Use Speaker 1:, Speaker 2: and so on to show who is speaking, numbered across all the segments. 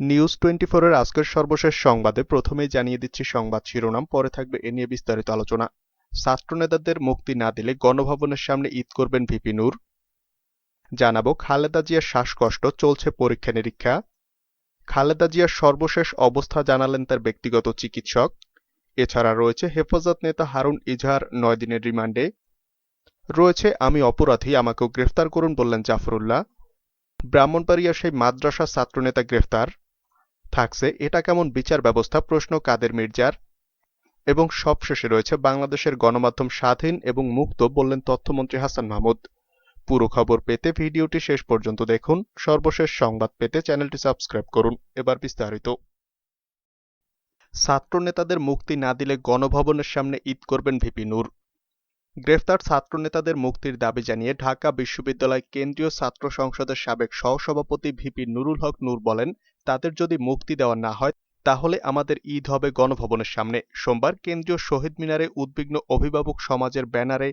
Speaker 1: News 24 এর আজকের সর্বশেষ সংবাদে প্রথমেই জানিয়ে দিচ্ছি সংবাদ শিরোনাম, পরে থাকবে এ নিয়ে বিস্তারিত আলোচনা। ছাত্রনেতাদের মুক্তি না দিলে গণভবনের সামনে ঈদ করবেন ভিপি নূর। জানাবো খালেদা জিয়ার শ্বাসকষ্ট, চলছে পরীক্ষা নিরীক্ষা। খালেদা জিয়ার সর্বশেষ অবস্থা জানালেন তার ব্যক্তিগত চিকিৎসক। এছাড়া রয়েছে হেফাজত নেতা হারুন ইজাহার 9 দিনের রিমান্ডে। রয়েছে আমি অপরাধী, আমাকেও গ্রেফতার করুন বললেন জাফরুল্লাহ। ব্রাহ্মণবাড়িয়ার সেই মাদ্রাসা ছাত্রনেতা গ্রেফতার। থাকছে এটা কেমন বিচার ব্যবস্থা, প্রশ্ন কাদের মির্জার। এবং সবশেষে রয়েছে বাংলাদেশের গণমাধ্যম স্বাধীন এবং মুক্ত বললেন তথ্যমন্ত্রী হাসান মাহমুদ। পুরো খবর পেতে ভিডিওটি শেষ পর্যন্ত দেখুন। সর্বশেষ সংবাদ পেতে চ্যানেলটি সাবস্ক্রাইব করুন। এবার বিস্তারিত। ছাত্রনেতাদের মুক্তি না দিলে গণভবনের সামনে ঈদ করবেন ভিপি নূর। গ্রেফতার ছাত্রনেতাদের মুক্তির দাবি জানিয়ে ঢাকা বিশ্ববিদ্যালয় কেন্দ্রীয় ছাত্র সংসদের সাবেক সহসভাপতি ভিপি নুরুল হক নূর বলেন, তাদের যদি মুক্তি দেওয়া না হয় তাহলে আমাদের ঈদ হবে গণভবনের সামনে। সোমবার কেন্দ্রীয় শহীদ মিনারে উদ্বিগ্ন অভিভাবক সমাজের ব্যানারে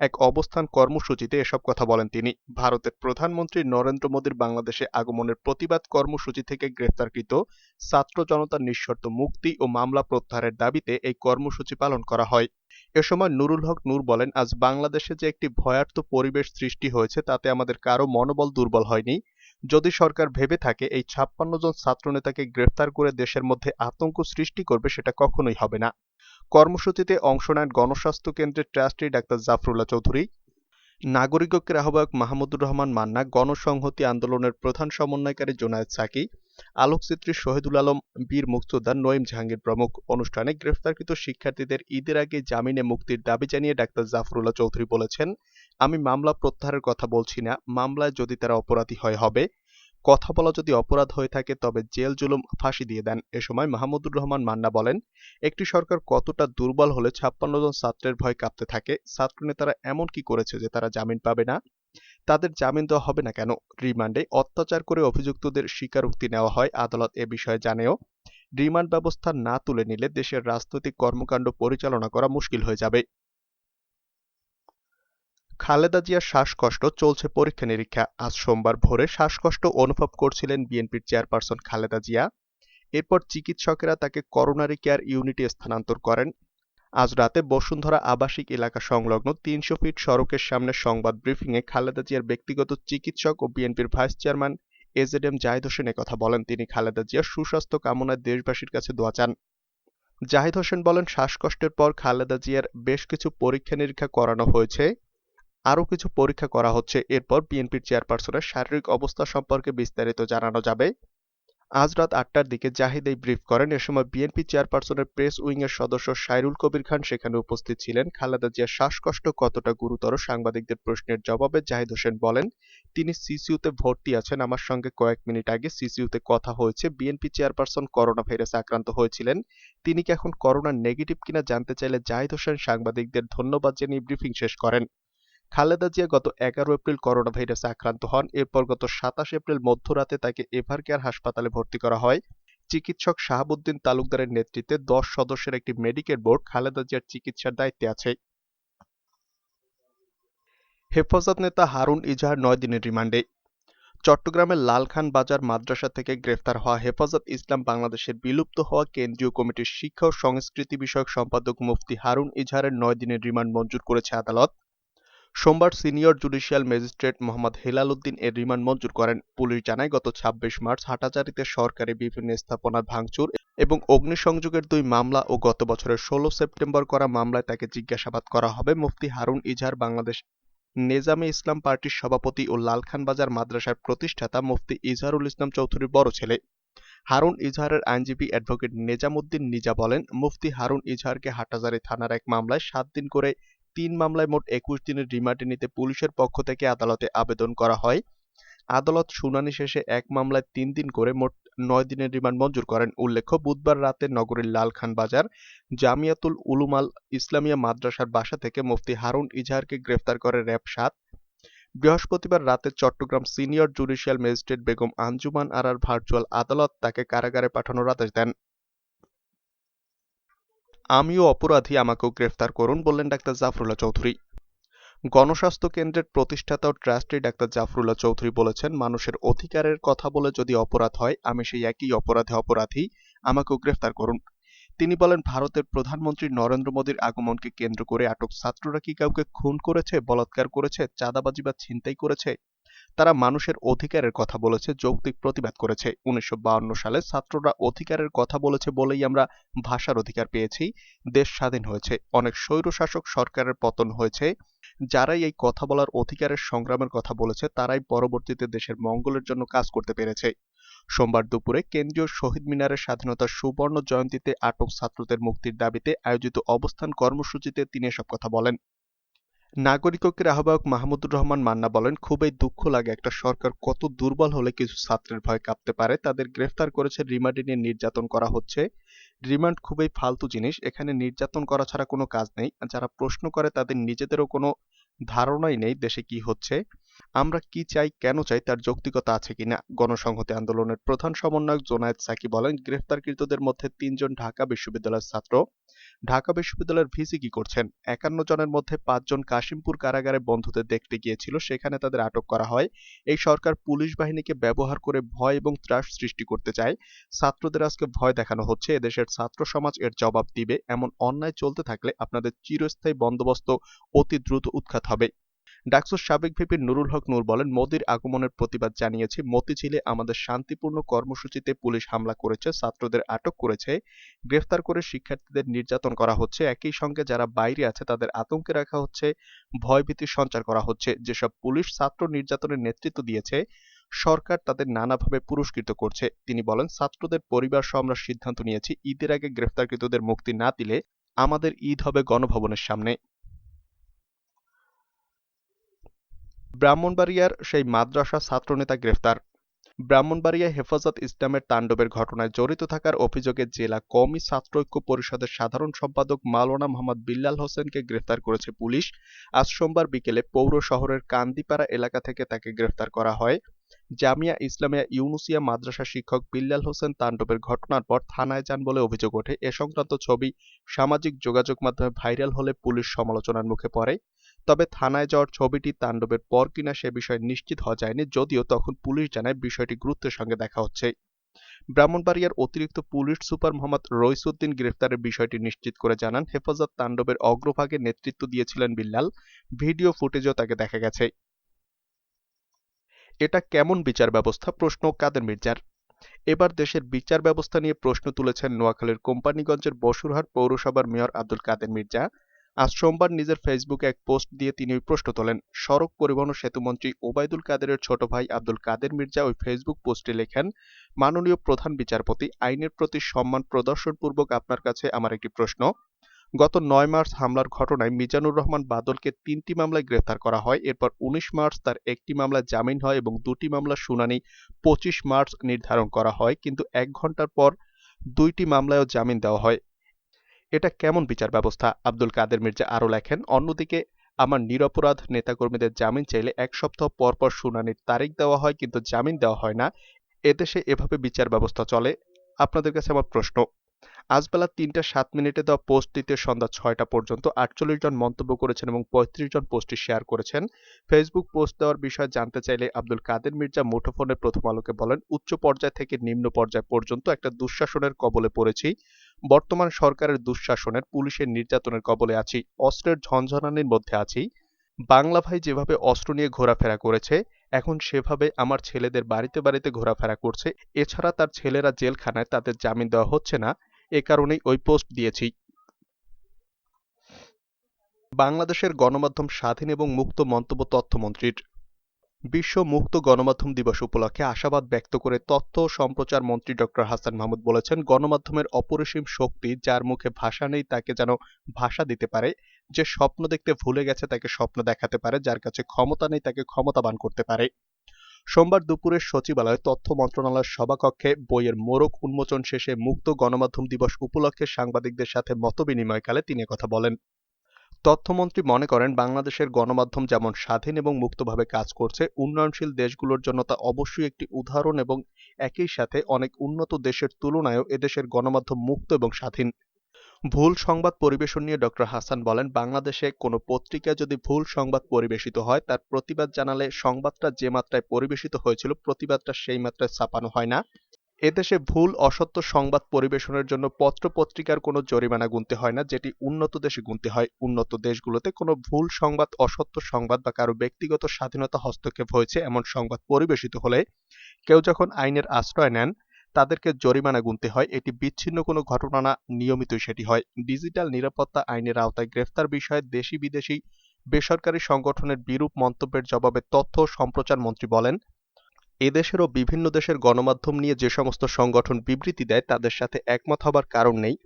Speaker 1: এক অবস্থান কর্মসূচিতে এসব কথা বলেন তিনি। ভারতের প্রধানমন্ত্রী নরেন্দ্র মোদীর বাংলাদেশে আগমনের প্রতিবাদ কর্মসূচি থেকে গ্রেফতারকৃত ছাত্র জনতার নিঃশর্ত মুক্তি ও মামলা প্রত্যাহারের দাবিতে এই কর্মসূচি পালন করা হয়। এ সময় নুরুল হক নূর বলেন, আজ বাংলাদেশে যে একটি ভয়ার্থ পরিবেশ সৃষ্টি হয়েছে তাতে আমাদের কারো মনোবল দুর্বল হয়নি। যদি সরকার ভেবে থাকে এই 56 জন ছাত্রনেতাকে গ্রেফতার করে দেশের মধ্যে আতঙ্ক সৃষ্টি করবে, সেটা কখনোই হবে না। কর্মসূচিতে অংশ নেন গণস্বাস্থ্য কেন্দ্রের ট্রাস্টি ডাক্তার জাফরুল্লাহ চৌধুরী, নাগরিক ঐক্যের আহ্বায়ক মাহমুদুর রহমান মান্না, গণসংহতি আন্দোলনের প্রধান সমন্বয়কারী জোনায়েদ সাকি, আলোকচিত্রী শহীদুল আলম, বীর মুক্তিযোদ্ধা নঈম জাহাঙ্গীর প্রমুখ। অনুষ্ঠানে গ্রেফতারকৃত শিক্ষার্থীদের ঈদের আগে জামিনে মুক্তির দাবি জানিয়ে ডাক্তার জাফরুল্লাহ চৌধুরী বলেছেন, আমি মামলা প্রত্যাহারের কথা বলছি না, মামলায় যদি তারা অপরাধী হবে। কথা বলা যদি অপরাধ হয়ে থাকে তবে জেল জুলুম ফাঁসি দিয়ে দেন। এ সময় মাহমুদুর রহমান মান্না বলেন, একটি সরকার কতটা দুর্বল হলে 56 জন ছাত্রের ভয় কাঁপতে থাকে। ছাত্রনেতারা এমন কি করেছে যে তারা জামিন পাবে না? তাদের জামিন দেওয়া হবে না কেন? রিমান্ডে অত্যাচার করে অভিযুক্তদের স্বীকারোক্তি নেওয়া হয়, আদালত এ বিষয়ে জানেও। রিমান্ড ব্যবস্থা না তুলে নিলে দেশের রাজনৈতিক কর্মকাণ্ড পরিচালনা করা মুশকিল হয়ে যাবে। খালেদা জিয়ার শ্বাসকষ্ট, চলছে পরীক্ষা নিরীক্ষা। আজ সোমবার ভোরে শ্বাসকষ্ট অনুভব করছিলেন বিএনপির চেয়ারপারসন খালেদা জিয়া। এরপর চিকিৎসকেরা তাকে করোনারি কেয়ার ইউনিটে স্থানান্তর করেন। আজ রাতে বসুন্ধরা আবাসিক এলাকা সংলগ্ন ৩০০ ফিট সড়কের সামনে সংবাদ ব্রিফিংয়ে খালেদা জিয়ার ব্যক্তিগত চিকিৎসক ও বিএনপির vice chairman AZM Zahid Hossain কথা বলেন। তিনি খালেদা জিয়ার সুস্বাস্থ্য কামনায় দেশবাসীর কাছে দোয়া চান। জাহিদ হোসেন বলেন, শ্বাসকষ্টের পর খালেদা জিয়ার বেশ কিছু পরীক্ষা নিরীক্ষা করানো হয়েছে, আরও কিছু পরীক্ষা করা হচ্ছে। এরপর বিএনপির চেয়ারপারসনের শারীরিক অবস্থা সম্পর্কে বিস্তারিত জানানো যাবে। আজ রাত ৮টার দিকে জাহিদ এই ব্রিফ করেন। এ সময় বিএনপি চেয়ারপারসনের প্রেস উইংয়ের সদস্য সাইরুল কবির খান সেখানে উপস্থিত ছিলেন। খালেদা জিয়ার শ্বাসকষ্ট কতটা গুরুতর, সাংবাদিকদের প্রশ্নের জবাবে জাহিদ হোসেন বলেন, তিনি সিসিইউতে ভর্তি আছেন। আমার সঙ্গে কয়েক মিনিট আগে সিসিইউতে কথা হয়েছে। বিএনপি চেয়ারপারসন করোনা ভাইরাসে আক্রান্ত হয়েছিলেন। তিনি কি এখন করোনা নেগেটিভ কিনা জানতে চাইলে জাহিদ হোসেন সাংবাদিকদের ধন্যবাদ জানিয়ে ব্রিফিং শেষ করেন। খালেদা জিয়া গত ১১ এপ্রিল করোনা ভাইরাসে আক্রান্ত হন। এরপর গত ২৭ এপ্রিল মধ্যরাতে তাকে এভারকেয়ার হাসপাতালে ভর্তি করা হয়। চিকিৎসক শাহাবুদ্দিন তালুকদারের নেতৃত্বে ১০ সদস্যের একটি মেডিকেল বোর্ড খালেদা জিয়ার চিকিৎসার দায়িত্বে আছে। হেফাজত নেতা হারুন ইজাহার ৯ দিনের রিমান্ডে। চট্টগ্রামের লালখান বাজার মাদ্রাসা থেকে গ্রেফতার হওয়া হেফাজত ইসলাম বাংলাদেশের বিলুপ্ত হওয়া কেন্দ্রীয় কমিটির শিক্ষা ও সংস্কৃতি বিষয়ক সম্পাদক মুফতি হারুন ইজাহারের ৯ দিনের রিমান্ড মঞ্জুর করেছে আদালত। সোমবার senior judicial magistrate Mohammad Helal Uddin এর রিমান্ড মঞ্জুর করেন। পুলিশ জানায়, গত ২৬ মার্চ হাটাজারিতে সরকারি বিভিন্ন স্থাপনার ভাঙচুর এবং অগ্নিসংযোগের ২ মামলা ও গত বছরের ১৬ সেপ্টেম্বর করা মামলায় তাকে জিজ্ঞাসাবাদ করা হবে। মুফতি হারুন ইজাহার বাংলাদেশ নেজামে ইসলাম পার্টির সভাপতি ও লালখানবাজার মাদ্রাসার প্রতিষ্ঠাতা মুফতি ইজহারুল ইসলাম চৌধুরীর বড় ছেলে। হারুন ইজহারের আইনজীবী অ্যাডভোকেট নেজামুদ্দিন নিজা বলেন, মুফতি হারুন ইজহারকে হাটহাজারী থানার এক মামলায় ৭ দিন করে ৩ মামলায় মোট ২১ দিনের রিমান্ডে নিতে পুলিশের পক্ষ থেকে আদালতে আবেদন করা হয়। আদালত শুনানি শেষে এক মামলায় ৩ দিন করে মোট ৯ দিনের রিমান্ড মঞ্জুর করেন। উল্লেখ্য, বুধবার রাতে নগরীর লালখান বাজার জামিয়াতুল উলুমাল ইসলামিয়া মাদ্রাসার বাসা থেকে মুফতি হারুন ইজহারকে গ্রেফতার করে র‍্যাব ৭। বৃহস্পতিবার রাতে Chattogram senior judicial magistrate Begum Anjuman আরার ভার্চুয়াল আদালত তাকে কারাগারে পাঠানোর আদেশ দেন। আমিও অপরাধী, আমাকেও গ্রেফতার করুন বললেন ডাক্তার জাফরুল্লাহ চৌধুরী। গণস্বাস্থ্য কেন্দ্রের প্রতিষ্ঠাতা ও ট্রাস্টি ডাক্তার জাফরুল্লাহ চৌধুরী বলেছেন, মানুষের অধিকারের কথা বলে যদি অপরাধ হয়, আমি সেই একই অপরাধে অপরাধী, আমাকেও গ্রেফতার করুন। তিনি বলেন, ভারতের প্রধানমন্ত্রী নরেন্দ্র মোদীর আগমনকে কেন্দ্র করে আটক ছাত্ররা কি কাউকে খুন করেছে, বলাৎকার করেছে, চাঁদাবাজি বা ছিনতাই করেছে? তারা মানুষের অধিকারের কথা বলেছে, যৌক্তিক প্রতিবাদ করেছে। ১৯৫২ সালে ছাত্ররা অধিকারের কথা বলেছে বলেই আমরা ভাষার অধিকার পেয়েছি, দেশ স্বাধীন হয়েছে, অনেক স্বৈরশাসক সরকারের পতন হয়েছে। যারাই এই কথা বলার অধিকারের সংগ্রামের কথা বলেছে, তারাই পরবর্তীতে দেশের মঙ্গলের জন্য কাজ করতে পেরেছে। সোমবার দুপুরে কেন্দ্রীয় শহীদ মিনারের স্বাধীনতার সুবর্ণ জয়ন্তীতে আটক ছাত্রদের মুক্তির দাবিতে আয়োজিত অবস্থান কর্মসূচিতে তিনি এসব কথা বলেন। নাগরিক ঐক্যের আহ্বায়ক মাহমুদুর রহমান মান্না বলেন, খুবই দুঃখ লাগে একটা সরকার কত দুর্বল হলে কিছু ছাত্রের ভয়ে কাঁপতে পারে। তাদের গ্রেফতার করেছে, রিমান্ডে নিয়ে নির্যাতন করা হচ্ছে। রিমান্ড খুবই ফালতু জিনিস, এখানে নির্যাতন করা ছাড়া কোনো কাজ নেই। যারা প্রশ্ন করে তাদের নিজেদেরও কোনো ধারণাই নেই দেশে কি হচ্ছে, আমরা কি চাই, কেন চাই, তার যৌক্তিকতা আছে কিনা। গণসংহতি আন্দোলনের প্রধান সমন্বয়ক জোনায়েদ সাকি বলেন, গ্রেফতারকৃতদের মধ্যে ৩ জন ঢাকা বিশ্ববিদ্যালয়ের ছাত্র। ঢাকা বিশ্ববিদ্যালয়ের ভিসি কি করছেন? ৫১ জনের মধ্যে ৫ জন কাশিমপুর কারাগারে বন্ধুদের দেখতে গিয়েছিল, সেখানে তাদের আটক করা হয়। এই সরকার পুলিশ বাহিনীকে ব্যবহার করে ভয় এবং ত্রাস সৃষ্টি করতে চায়। ছাত্রদের আজকে ভয় দেখানো হচ্ছে, এদেশের ছাত্র সমাজ এর জবাব দিবে। এমন অন্যায় চলতে থাকলে আপনাদের চিরস্থায়ী বন্দোবস্ত অতি দ্রুত উৎখাত হবে। ডাকসুর সাবেক ভিপি নুরুল হক নূর বলেন, মোদির আগমনের প্রতিবাদ জানিয়েছি, মতিঝিলে আমাদের শান্তিপূর্ণ কর্মসূচিতে পুলিশ হামলা করেছে, ছাত্রদের আটক করেছে, গ্রেফতার করে শিক্ষার্থীদের নির্যাতন করা হচ্ছে। একই সঙ্গে যারা বাইরে আছে তাদের আতঙ্কে রাখা হচ্ছে, ভয়ভীতি সঞ্চার করা হচ্ছে। যেসব পুলিশ ছাত্র নির্যাতনের নেতৃত্ব দিয়েছে, সরকার তাদের নানাভাবে পুরস্কৃত করছে। তিনি বলেন, ছাত্রদের পরিবার সহ আমরা সিদ্ধান্ত নিয়েছি, ঈদের আগে গ্রেফতারকৃতদের মুক্তি না দিলে আমাদের ঈদ হবে গণভবনের সামনে। ব্রাহ্মণবাড়িয়ার সেই মাদ্রাসা ছাত্রনেতা গ্রেফতার। ব্রাহ্মণবাড়িয়ায় হেফাজত ইসলামের তাণ্ডবের ঘটনায় জড়িত থাকার অভিযোগে জেলা কওমি ছাত্র ঐক্য পরিষদের সাধারণ সম্পাদক মাওলানা মোহাম্মদ বিল্লাল হোসেনকে গ্রেফতার করেছে পুলিশ। আজ সোমবার বিকেলে পৌর শহরের কান্দিপাড়া এলাকা থেকে তাকে গ্রেফতার করা হয়। জামিয়া ইসলামিয়া ইউনুসিয়া মাদ্রাসা শিক্ষক বিল্লাল হোসেন তাণ্ডবের ঘটনার পর থানায় যান বলে অভিযোগ ওঠে। এ সংক্রান্ত ছবি সামাজিক যোগাযোগ মাধ্যমে ভাইরাল হলে পুলিশ সমালোচনার মুখে পড়ে। তবে থানায় যাওয়ার ছবিটি তাণ্ডবের পর কিনা সে বিষয়ে নিশ্চিত হওয়া যায়নি, যদিও তখন পুলিশ জানায় বিষয়টি গুরুত্বের সঙ্গে দেখা হচ্ছে। ব্রাহ্মণবাড়িয়ার অতিরিক্ত পুলিশ সুপার মোহাম্মদ রইসুদ্দিন গ্রেফতারের বিষয়টি নিশ্চিত করে জানান, হেফাজত তাণ্ডবের অগ্রভাগে নেতৃত্ব দিয়েছিলেন বিল্লাল, ভিডিও ফুটেজেও তাকে দেখা গেছে। এটা কেমন বিচার ব্যবস্থা, প্রশ্ন কাদের মির্জার। এবার দেশের বিচার ব্যবস্থা নিয়ে প্রশ্ন তুলেছেন নোয়াখালীর কোম্পানীগঞ্জের বসুরহাট পৌরসভার মেয়র আব্দুল কাদের মির্জা। আজ সোমবার নিজের ফেসবুকে এক পোস্ট দিয়ে তিনি ওই প্রশ্ন তোলেন। সড়ক পরিবহন ও সেতুমন্ত্রী ওবায়দুল কাদেরের ছোট ভাই আব্দুল কাদের মির্জা ওই ফেসবুক পোস্টে লেখেন, মাননীয় প্রধান বিচারপতি, আইনের প্রতি সম্মান প্রদর্শনপূর্বক আপনার কাছে আমার একটি প্রশ্ন। গত ৯ মার্চ হামলার ঘটনায় মিজানুর রহমান বাদলকে ৩টি মামলায় গ্রেফতার করা হয়। এরপর ১৯ মার্চ তার একটি মামলায় জামিন হয় এবং ২টি মামলার শুনানি ২৫ মার্চ নির্ধারণ করা হয়, কিন্তু ১ ঘণ্টার পর ২টি মামলায়ও জামিন দেওয়া হয়। এটা কেমন বিচার ব্যবস্থা? আব্দুল কাদের মির্জা আরও লেখেন, অন্যদিকে আমার নিরপরাধ নেতাকর্মীদের জামিন চাইলে ১ সপ্তাহ পর পর শুনানির তারিখ দেওয়া হয়, কিন্তু জামিন দেওয়া হয় না। এদেশে এভাবে বিচার ব্যবস্থা চলে? আপনাদের কাছে আমার প্রশ্ন। আজ বেলা ৩টা ৭ মিনিটে দেওয়া পোস্টটিতে সন্ধ্যা ৬টা পর্যন্ত ৪৮ জন মন্তব্য করেছেন এবং ৩৫ জন পোস্টটি শেয়ার করেছেন। ফেসবুক পোস্ট দেওয়ার বিষয়ে জানতে চাইলে আব্দুল কাদের মির্জা মুঠোফোনে প্রথম আলোকে বলেন, উচ্চ পর্যায় থেকে নিম্ন পর্যায় পর্যন্ত একটা দুঃশাসনের কবলে পড়েছি। বর্তমান সরকারের দুঃশাসনের, পুলিশের নির্যাতনের কবলে আছি, অস্ত্রের ঝনঝনানির মধ্যে আছি। বাংলা ভাই যেভাবে অস্ত্র নিয়ে ঘোরাফেরা করেছে, এখন সেভাবে আমার ছেলেদের বাড়িতে বাড়িতে ঘোরাফেরা করছে। এছাড়া তার ছেলেরা জেলখানায়, তাদের জামিন দেওয়া হচ্ছে না। এ কারণেই ওই পোস্ট দিয়েছি। বাংলাদেশের গণমাধ্যম স্বাধীন এবং মুক্ত মন্তব্য তথ্যমন্ত্রীর। বিশ্ব মুক্ত গণমাধ্যম দিবস উপলক্ষে আশাবাদ ব্যক্ত করে তথ্য ও সম্প্রচার মন্ত্রী ড হাসান মাহমুদ বলেছেন, গণমাধ্যমের অপরিসীম শক্তি, যার মুখে ভাষা নেই তাকে যেন ভাষা দিতে পারে, যে স্বপ্ন দেখতে ভুলে গেছে তাকে স্বপ্ন দেখাতে পারে, যার কাছে ক্ষমতা নেই তাকে ক্ষমতাবান করতে পারে। সোমবার দুপুরে সচিবালয়ে তথ্য মন্ত্রণালয়ের সভাকক্ষে বইয়ের মোড়ক উন্মোচন শেষে মুক্ত গণমাধ্যম দিবস উপলক্ষে সাংবাদিকদের সাথে মতবিনিময়কালে তিনি কথা বলেন। তথ্যমন্ত্রী মনে করেন, বাংলাদেশের গণমাধ্যম যেমন স্বাধীন এবং মুক্তভাবে কাজ করছে, উন্নয়নশীল দেশগুলোর জন্য তা অবশ্যই একটি উদাহরণ এবং একই সাথে অনেক উন্নত দেশের তুলনায়ও এদেশের গণমাধ্যম মুক্ত এবং স্বাধীন। ভুল সংবাদ পরিবেশন নিয়ে ডক্টর হাসান বলেন, বাংলাদেশে কোনো পত্রিকায় যদি ভুল সংবাদ পরিবেশিত হয়, তার প্রতিবাদ জানালে সংবাদটা যে মাত্রায় পরিবেশিত হয়েছিল প্রতিবাদটা সেই মাত্রায় ছাপানো হয় না। এদেশে ভুল অসত্য সংবাদ পরিবেশনের জন্য পত্র-পত্রিকার কোনো জরিমানা গুনতে হয় না, যেটি উন্নত দেশে গুনতে হয়। উন্নত দেশগুলোতে কোনো ভুল সংবাদ, অসত্য সংবাদ বা কারো ব্যক্তিগত স্বাধীনতা হস্তক্ষেপ হয়েছে এমন সংবাদ পরিবেশিত হলে কেউ যখন আইনের আশ্রয় নেন, তাদেরকে জরিমানা গুনতে হয়। এটি বিচ্ছিন্ন কোনো ঘটনা না, নিয়মিতই সেটি হয়। ডিজিটাল নিরাপত্তা আইনের আওতায় গ্রেফতার বিষয়ে দেশি-বিদেশি বেসরকারি সংগঠনের বিরূপ মন্তব্যের জবাবে তথ্য ও সম্প্রচার মন্ত্রী বলেন, এদেশের ও বিভিন্ন দেশের গণমাধ্যম নিয়ে যে সমস্ত সংগঠন বিবৃতি দেয় তাদের সাথে একমত হবার কারণ নেই।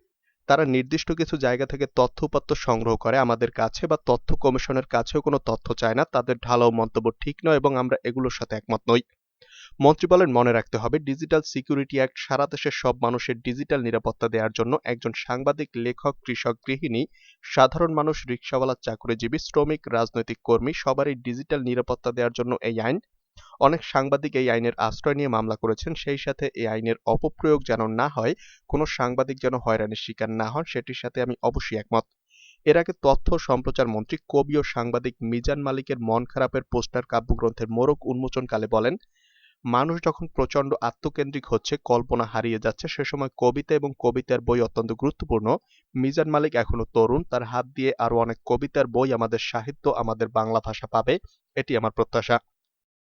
Speaker 1: তারা নির্দিষ্ট কিছু জায়গা থেকে তথ্য-উপাত্ত সংগ্রহ করে আমাদের কাছে বা তথ্য কমিশনের কাছেও কোনো তথ্য চায় না। তাদের ঢালাও মন্তব্য ঠিক নয় এবং আমরা এগুলোর সাথে একমত নই। মন্ত্রী বলেন, মনে রাখতে হবে ডিজিটাল সিকিউরিটি অ্যাক্ট সারা দেশের সব মানুষের ডিজিটাল নিরাপত্তা দেওয়ার জন্য। একজন সাংবাদিক, লেখক, কৃষক, গৃহিণী, সাধারণ মানুষ, রিকশাওয়ালা, চাকুরিজীবী, শ্রমিক, রাজনৈতিক কর্মী সবারই ডিজিটাল নিরাপত্তা দেওয়ার জন্য এই আইন। অনেক সাংবাদিক এই আইনের আশ্রয় নিয়ে মামলা করেছেন। সেই সাথে এই আইনের অপপ্রয়োগ যেন না হয়, কোনো সাংবাদিক যেন হয়রানির শিকার না হন, সেটির সাথে আমি অবশ্যই একমত। এর আগে তথ্য ও সম্প্রচার মন্ত্রী, কবি ও সাংবাদিক মিজান মালিকের মন খারাপের পোস্টার কাব্যগ্রন্থের মোড়ক উন্মোচনকালে বলেন, মানুষ যখন প্রচণ্ড আত্মকেন্দ্রিক হচ্ছে, কল্পনা হারিয়ে যাচ্ছে, সে সময় কবিতা এবং কবিতার বই অত্যন্ত গুরুত্বপূর্ণ। মিজান মালিক এখনো তরুণ, তার হাত দিয়ে আরো অনেক কবিতার বই, আমাদের সাহিত্য, আমাদের বাংলা ভাষা পাবে, এটি আমার প্রত্যাশা।